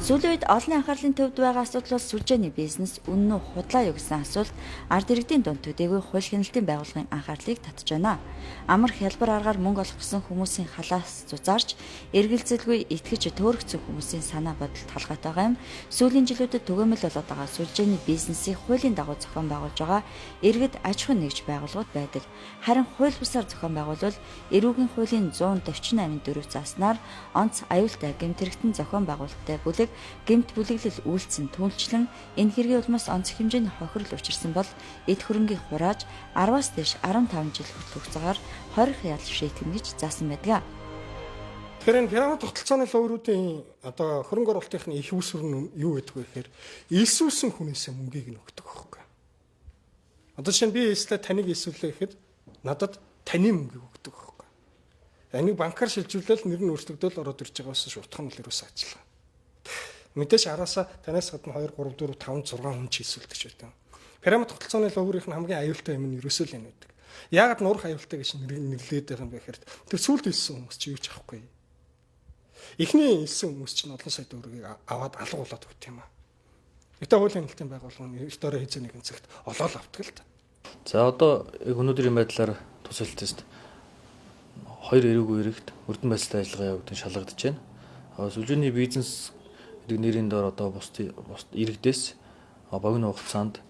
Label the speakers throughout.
Speaker 1: Сүүлийн үед олон анхаарлын төвд байгаа асуудал бол сүлжээний бизнес үнэн үү худлаа юу гэсэн асуулт ард иргэдийн дунд төдийгүй хууль хяналтын байгууллагын анхаарлыг татж байна. Амар хялбар аргаар мөнгө олох гэсэн хүмүүсийн халаас зузаарч эргэлзэлгүй итгэж төөрөгцсөн хүмүүсийн санаа бодол талгайт байгаа юм. Сүүлийн жилүүдэд түгээмэл болоод байгаа сүлжээний бизнесийг хуулийн дагуу зохион байгуулж байгаа иргэд аж ахуйн нэгж байгууллагууд байдаг. Харин хууль бусаар зохион байгуулвал эрүүгийн хуулийн 148-4 зааснаар онц аюултай гэмт хэрэгтэн зохион байгуулалттай бүлэг гэмт бүлэглэл үйлдсэн түншлэн энэ хэргийн улмаас онцгой хэмжээний хохирол учирсан бол эд хөрөнгийг хурааж 10-аас дээш 15 жил хүртэлх хугацаагаар 20 ял шийтгэн гэж заасан байдаг.
Speaker 2: Тэгэхээр энэ пирамид тогтолцооны лууруудын одоо хөрөнгө оруулалтын их үүсвэр нь юу гэдэг вэ гэхээр илсүүлсэн хүнээсээ мөнгийг нь өгдөг байхгүй. Одоо чинь би эсвэл таныг илсүүлээ гэхэд надад таны мөнгийг өгдөг байхгүй. Энийг банкар шилжүүлэл нэр нь өөрчлөгдөөл ороод ирж байгаас шуутхан л ерөөсөө ажиллаа. Мэдээж араасаа танаас гадна 2 3 4 5 6 хүн ч хийсэлдэг байдаг. Пирамид тогтолцооны луурийнх нь хамгийн аюултай юм нь ерөөсөө л энэ байдаг. Яагаад нурах аюултай гэж нэрлээд байгаа юм бэ гэхээр тэр сүлд илсэн хүмүүс чи юу ч авахгүй. Эхний илсэн хүмүүс чинь олон сая төгрөгийг аваад алгуулад өгт юм аа. Гэтэ хуулийн хяналтын байгууллага нь өстөрөө хэзээ нэгэн цагт олоод авдаг л та.
Speaker 3: За одоо өнөөдрийн байдлаар тусалтист 2 эрүүгүй иргэд өрдөн байцлалтай ажиллагаа явуулсан шалгагдаж байна. Сүлжээний бизнес гэдэг нэрийн дор одоо бус иргэдээс богино хугацаанд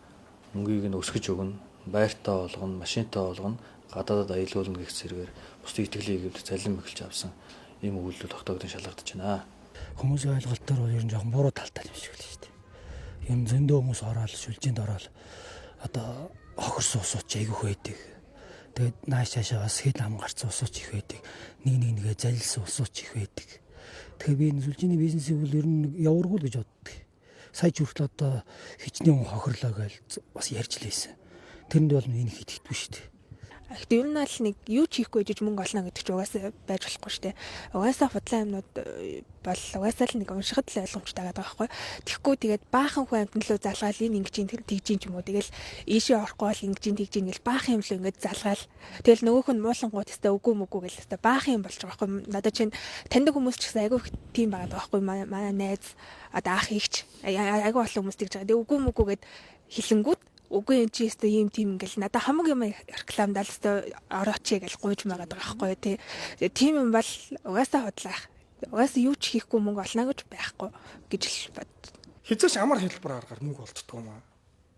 Speaker 3: мөнгийг нь өсгөж өгнө, байртаа болгоно, машинтаа болгоно, гадаадад аялуулна гэх зэрэгээр бусдын итгэлийг өвд залин мэхэлж авсан ийм үйлдэл тогтоогдсон шалгагдаж байна.
Speaker 4: Хүмүүсийн ойлголтоор бол ер нь жоохон буруу талтай юм шиг л шүү дээ. Ер нь зөндөө хүмүүс ороод сүлжээнд ороод одоо хохирсон усууч айгүйх байдаг. Тэгээд нааш цаашаа бас хэд ам гарцсан усууч их байдаг. Нэгээ залилсан усууч их байдаг. Тэгэхээр би энэ сүлжээний бизнесийг бол ер нь явуургүй л гэж боддог. Сая ч хүртэл одоо хичнээн хохирлоо гэж бас ярьж лээсэн. Тэрэнд бол энэ их итгэдэггүй шүү дээ.
Speaker 5: Гэхдээ ер нь аль нэг юу ч хийхгүй гэж мөнгө олно гэдэг чинь угаасаа байж болохгүй шүү дээ. Угаасаа худлаа юмнууд бол угаасаа л нэг уншихад л ойлгомжтой байгаа байхгүй. Тэгэхгүй тэгээд баахан хүн амтан лөө залгаал энэ ингэж ин тэгж ин ч юм уу. Тэгэл ийшээ орохгүй бол ингэж ин тэгж ин гэл баахан юм лөө ингэж залгаал. Тэгэл нөгөөх нь муулангууд өстэй үгүй мөгүй гэл өстэй баахан юм болж байгаа байхгүй. Надад чинь таньдаг хүмүүс ч гэсэн айгүй их тийм байгаа байхгүй. Манай найз одоо ах ихч айгүй олон хүмүүс тэгж байгаа. Тэг үгүй мөгүй гэд хилэнгүүд үгүй энэ чи өстэй ийм тийм ингээл надад хамаг юм рекламдал өстэй орооч гэж гуйж магаад байгаа байхгүй тий. Тийм юм бол угаасаа худлаах. Угаасаа юу ч хийхгүй мөнгө олно гэж байхгүй гэж л бод.
Speaker 2: Хизээч амар хэлбэр аргаар мөнгө олддог юм аа.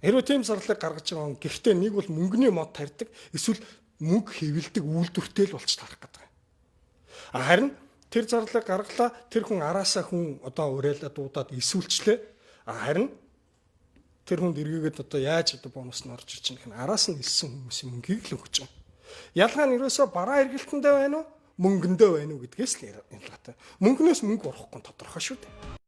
Speaker 2: Хэрвээ тийм зарлыг гаргаж байгаа юм. Гэхдээ нэг бол мөнгөний мод тарьдаг, эсвэл мөнгө хэвлдэг үйлдвэртэй л болж тарах гэдэг. Харин тэр зарлыг гаргалаа тэр хүн араасаа хүн одоо уриалаад дуудаад эсвэлчлээ. Харин тэр хүнд эргээгээд одоо яаж одоо бонус нь орж ирж байгаа юм. Араас нь илсэн хүмүүсийн мөнгийг л өгч байгаа. Ялгаа нь ерөөсөө бараа эргэлтэндээ байна уу? Мөнгөндөө байна уу гэдгээс л ялгаатай. Мөнгнөөс мөнгө орохгүй тодорхой шүү дээ.